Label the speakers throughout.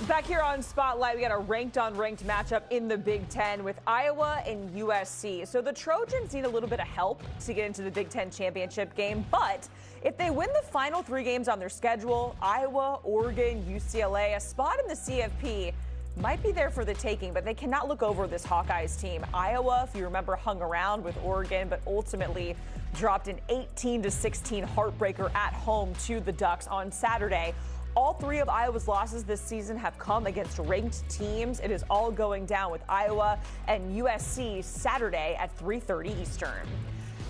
Speaker 1: Back here on Spotlight, we got a ranked-on-ranked matchup in the Big Ten with Iowa and USC. So the Trojans need a little bit of help to get into the Big Ten championship game, but if they win the final 3 games on their schedule, Iowa, Oregon, UCLA, a spot in the CFP might be there for the taking, but they cannot look over this Hawkeyes team. Iowa, if you remember, hung around with Oregon, but ultimately dropped an 18-16 heartbreaker at home to the Ducks on Saturday. All 3 of Iowa's losses this season have come against ranked teams. It is all going down with Iowa and USC Saturday at 3:30 Eastern.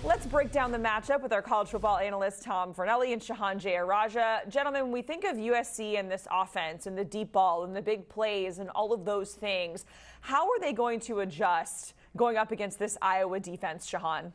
Speaker 1: Let's break down the matchup with our college football analysts Tom Fornelli and Shehan Jeyarajah. Gentlemen, when we think of USC and this offense and the deep ball and the big plays and all of those things, how are they going to adjust going up against this Iowa defense, Shehan?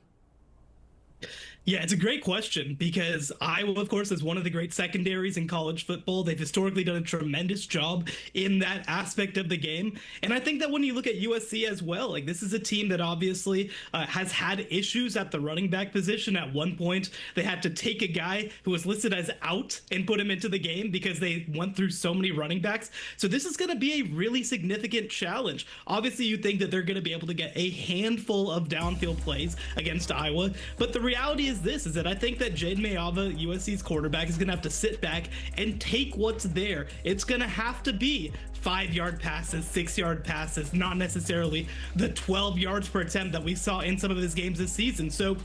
Speaker 2: Yeah, it's a great question because Iowa, of course, is one of the great secondaries in college football. They've historically done a tremendous job in that aspect of the game. And I think that when you look at USC as well, like this is a team that obviously has had issues at the running back position. At one point, they had to take a guy who was listed as out and put him into the game because they went through so many running backs. So this is going to be a really significant challenge. Obviously, you think that they're going to be able to get a handful of downfield plays against Iowa. But the reality is that I think that Jayden Mayava, USC's quarterback, is going to have to sit back and take what's there. It's going to have to be 5-yard passes, 6-yard passes, not necessarily the 12 yards per attempt that we saw in some of his games this season. So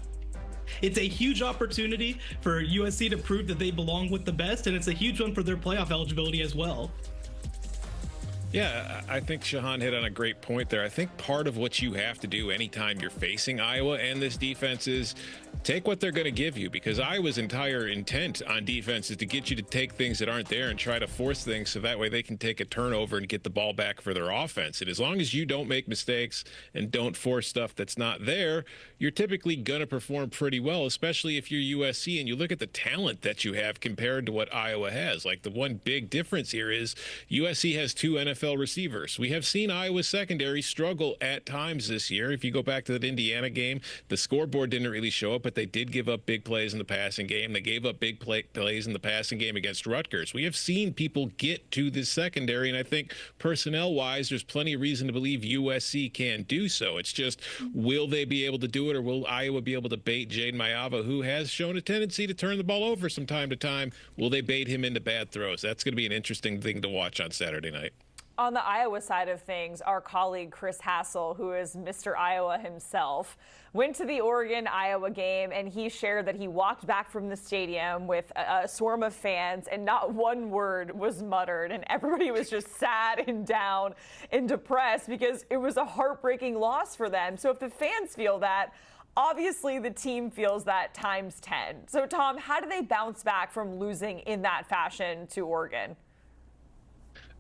Speaker 2: it's a huge opportunity for USC to prove that they belong with the best, and it's a huge one for their playoff eligibility as well.
Speaker 3: Yeah, I think Shehan hit on a great point there. I think part of what you have to do anytime you're facing Iowa and this defense is take what they're going to give you, because Iowa's entire intent on defense is to get you to take things that aren't there and try to force things so that way they can take a turnover and get the ball back for their offense. And as long as you don't make mistakes and don't force stuff that's not there, you're typically going to perform pretty well, especially if you're USC and you look at the talent that you have compared to what Iowa has. Like the one big difference here is USC has 2 NFL receivers. We have seen Iowa's secondary struggle at times this year. If you go back to that Indiana game, the scoreboard didn't really show up, but they did give up big plays in the passing game. They gave up big plays in the passing game against Rutgers. We have seen people get to this secondary, and I think personnel-wise, there's plenty of reason to believe USC can do so. It's just, will they be able to do it, or will Iowa be able to bait Jayden Mayava, who has shown a tendency to turn the ball over from time to time? Will they bait him into bad throws? That's going to be an interesting thing to watch on Saturday night.
Speaker 1: On the Iowa side of things, our colleague Chris Hassel, who is Mr. Iowa himself, went to the Oregon-Iowa game, and he shared that he walked back from the stadium with a swarm of fans, and not one word was muttered, and everybody was just sad and down and depressed because it was a heartbreaking loss for them. So if the fans feel that, obviously the team feels that times 10. So, Tom, how do they bounce back from losing in that fashion to Oregon?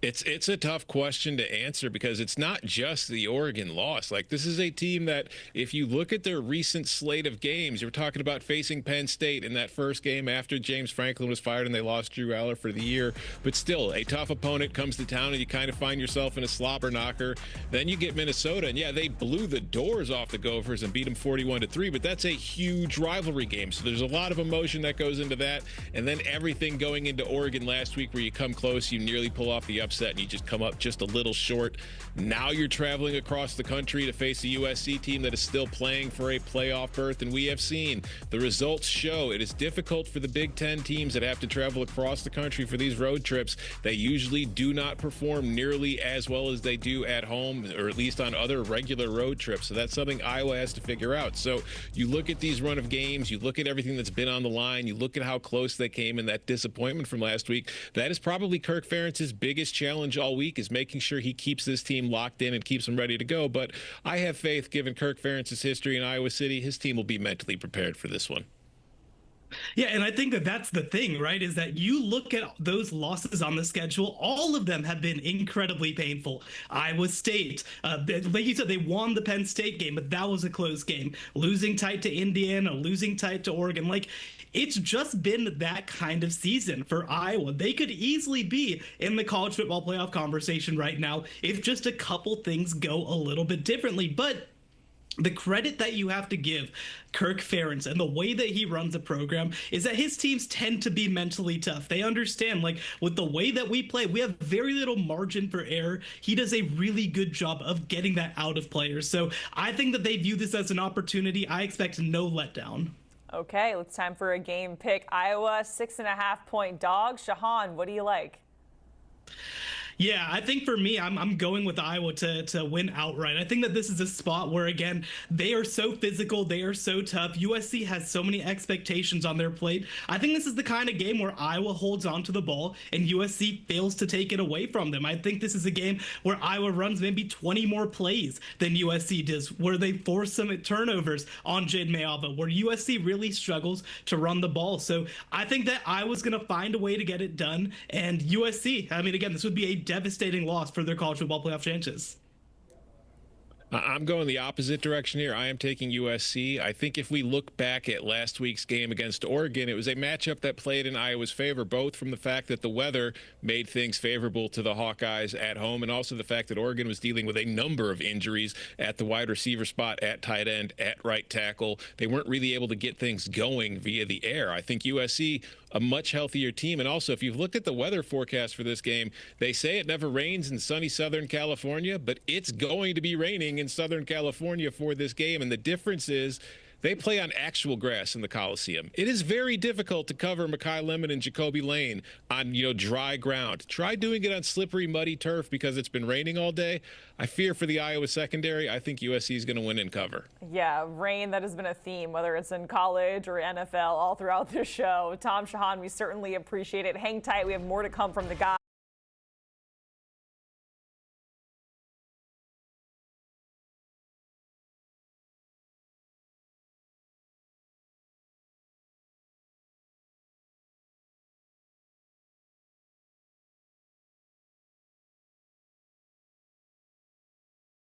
Speaker 3: It's a tough question to answer because it's not just the Oregon loss. Like, this is a team that, if you look at their recent slate of games, you're talking about facing Penn State in that first game after James Franklin was fired and they lost Drew Aller for the year. But still, a tough opponent comes to town and you kind of find yourself in a slobber knocker. Then you get Minnesota, and yeah, they blew the doors off the Gophers and beat them 41-3, but that's a huge rivalry game. So there's a lot of emotion that goes into that. And then everything going into Oregon last week where you come close, you nearly pull off the upset and you just come up just a little short. Now you're traveling across the country to face a USC team that is still playing for a playoff berth, and we have seen the results show it is difficult for the Big Ten teams that have to travel across the country for these road trips. They usually do not perform nearly as well as they do at home, or at least on other regular road trips. So that's something Iowa has to figure out. So you look at these run of games, you look at everything that's been on the line, you look at how close they came and that disappointment from last week. That is probably Kirk Ferentz's biggest challenge all week, is making sure he keeps this team locked in and keeps them ready to go. But I have faith, given Kirk Ferentz's history in Iowa City, his team will be mentally prepared for this one.
Speaker 2: Yeah, and I think that that's the thing, right, is that you look at those losses on the schedule, all of them have been incredibly painful. Iowa State, like you said, they won the Penn State game, but that was a close game. Losing tight to Indiana, losing tight to Oregon. Like, it's just been that kind of season for Iowa. They could easily be in the college football playoff conversation right now if just a couple things go a little bit differently. But the credit that you have to give Kirk Ferentz and the way that he runs a program is that his teams tend to be mentally tough. They understand, like, with the way that we play, we have very little margin for error. He does a really good job of getting that out of players. So I think that they view this as an opportunity. I expect no letdown.
Speaker 1: Okay, it's time for a game pick. Iowa, 6.5-point dog. Shehan, what do you like?
Speaker 2: Yeah, I think for me, I'm going with Iowa to win outright. I think that this is a spot where, again, they are so physical, they are so tough. USC has so many expectations on their plate. I think this is the kind of game where Iowa holds on to the ball and USC fails to take it away from them. I think this is a game where Iowa runs maybe 20 more plays than USC does, where they force some turnovers on Jade Mayava, where USC really struggles to run the ball. So I think that Iowa's going to find a way to get it done. And USC, I mean, again, this would be a devastating loss for their college football playoff chances.
Speaker 3: I'm going the opposite direction here. I am taking USC. I think if we look back at last week's game against Oregon, it was a matchup that played in Iowa's favor, both from the fact that the weather made things favorable to the Hawkeyes at home, and also the fact that Oregon was dealing with a number of injuries at the wide receiver spot, at tight end, at right tackle. They weren't really able to get things going via the air. I think USC, a much healthier team. And also, if you've looked at the weather forecast for this game, they say it never rains in sunny Southern California, but it's going to be raining in Southern California for this game. And the difference is they play on actual grass in the Coliseum. It is very difficult to cover Mekhi Lemon and Jacoby Lane on, dry ground. Try doing it on slippery, muddy turf because it's been raining all day. I fear for the Iowa secondary. I think USC is going to win and cover.
Speaker 1: Yeah, rain, that has been a theme, whether it's in college or NFL, all throughout this show. Tom, Shehan, we certainly appreciate it. Hang tight. We have more to come from the guys.